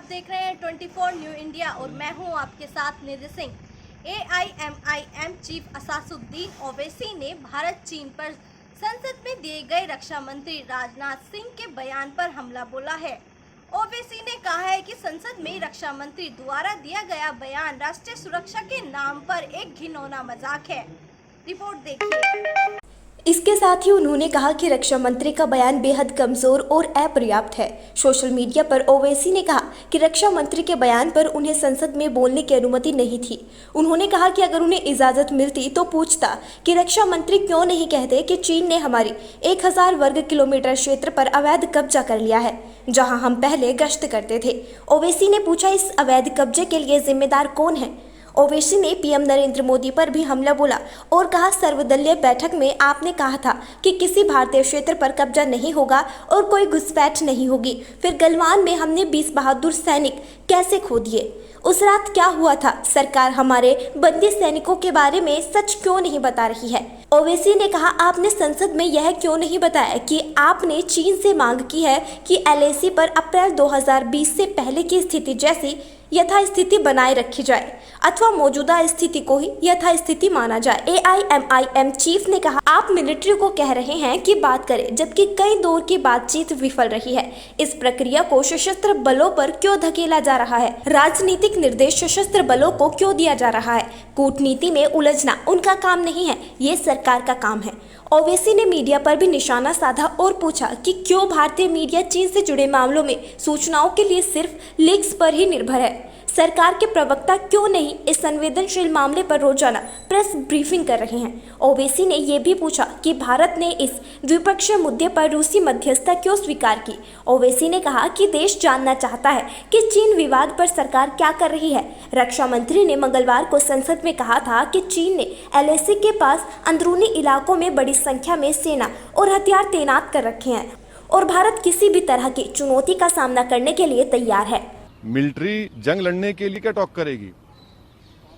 देख रहे हैं 24 न्यू इंडिया और मैं हूं आपके साथ निधि सिंह। AIMIM चीफ असादुद्दीन ओवैसी ने भारत चीन पर संसद में दिए गए रक्षा मंत्री राजनाथ सिंह के बयान पर हमला बोला है। ओवैसी ने कहा है कि संसद में रक्षा मंत्री द्वारा दिया गया बयान राष्ट्रीय सुरक्षा के नाम पर एक घिनौना मजाक है। रिपोर्ट देखिए। इसके साथ ही उन्होंने कहा कि रक्षा मंत्री का बयान बेहद कमजोर और अपर्याप्त है। सोशल मीडिया पर ओवैसी ने कहा कि रक्षा मंत्री के बयान पर उन्हें संसद में बोलने की अनुमति नहीं थी। उन्होंने कहा कि अगर उन्हें इजाजत मिलती तो पूछता कि रक्षा मंत्री क्यों नहीं कहते कि चीन ने हमारी 1000 वर्ग किलोमीटर क्षेत्र पर अवैध कब्जा कर लिया है, जहां हम पहले गश्त करते थे। ओवैसी ने पूछा, इस अवैध कब्जे के लिए जिम्मेदार कौन है? ओवैसी ने पीएम नरेंद्र मोदी पर भी हमला बोला और कहा, सर्वदलीय बैठक में आपने कहा था कि किसी भारतीय क्षेत्र पर कब्जा नहीं होगा और कोई घुसपैठ नहीं होगी। फिर गलवान में हमने 20 बहादुर सैनिक कैसे खो दिए? उस रात क्या हुआ था? सरकार हमारे बंदी सैनिकों के बारे में सच क्यों नहीं बता रही है? ओवैसी ने कहा, आपने संसद में यह क्यों नहीं बताया कि आपने चीन से मांग की है कि LAC पर अप्रैल 2020 से पहले की स्थिति जैसी यथास्थिति बनाए रखी जाए अथवा मौजूदा स्थिति को ही यथास्थिति माना जाए। AIMIM चीफ ने कहा, आप मिलिट्री को कह रहे हैं कि बात करें, जबकि कई दौर की बातचीत विफल रही है। इस प्रक्रिया को सशस्त्र बलों पर क्यों धकेला जा रहा है? राजनीतिक निर्देश सशस्त्र बलों को क्यों दिया जा रहा है? कूटनीति में उलझना उनका काम नहीं है, ये सरकार का काम है। ओवैसी ने मीडिया पर भी निशाना साधा और पूछा कि क्यों भारतीय मीडिया चीन से जुड़े मामलों में सूचनाओं के लिए सिर्फ लीक्स पर ही निर्भर है? सरकार के प्रवक्ता क्यों नहीं इस संवेदनशील मामले पर रोजाना प्रेस ब्रीफिंग कर रहे हैं? ओवैसी ने यह भी पूछा कि भारत ने इस द्विपक्षीय मुद्दे पर रूसी मध्यस्थता क्यों स्वीकार की। ओवैसी ने कहा कि देश जानना चाहता है कि चीन विवाद पर सरकार क्या कर रही है। रक्षा मंत्री ने मंगलवार को संसद में कहा था कि चीन ने LAC के पास अंदरूनी इलाकों में बड़ी संख्या में सेना और हथियार तैनात कर रखे हैं और भारत किसी भी तरह की चुनौती का सामना करने के लिए तैयार है। मिलिट्री जंग लड़ने के लिए क्या टॉक करेगी?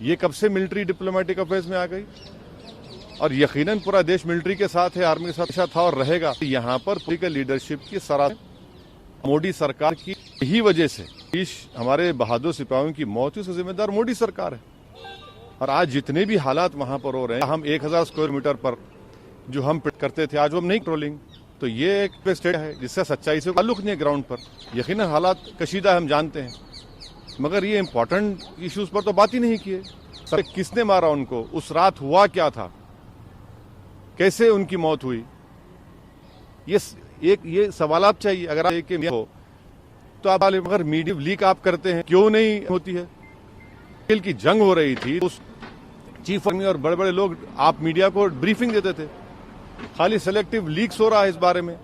ये कब से मिलिट्री डिप्लोमेटिक अफेयर्स में आ गई? और यकीनन पूरा देश मिलिट्री के साथ है, आर्मी के साथ था और रहेगा। यहाँ पर पॉलिटिकल लीडरशिप की सराहना मोदी सरकार की ही वजह से हमारे बहादुर सिपाहियों की मौत उसका जिम्मेदार मोदी सरकार है। और आज जितने भी हालात वहां पर हो रहे हैं, हम 1000 स्क्वायर मीटर पर जो हम करते थे आज हम नहीं पेट्रोलिंग, तो ये एक स्टेट है जिससे सच्चाई से ताल्लुक नहीं है ग्राउंड पर। यकीनन हालात कशीदा हम जानते हैं, मगर ये इम्पोर्टेंट इश्यूज पर तो बात ही नहीं की है। सर, किसने मारा उनको? उस रात हुआ क्या था? कैसे उनकी मौत हुई? ये सवाल आप चाहिए। अगर आप हो तो आप अगर मीडिया लीक आप करते हैं, क्यों नहीं होती है? खेल की जंग हो रही थी, उस चीफ आर्मी और बड़े बड़े लोग आप मीडिया को ब्रीफिंग देते थे। खाली सेलेक्टिव लीक्स हो रहा है इस बारे में।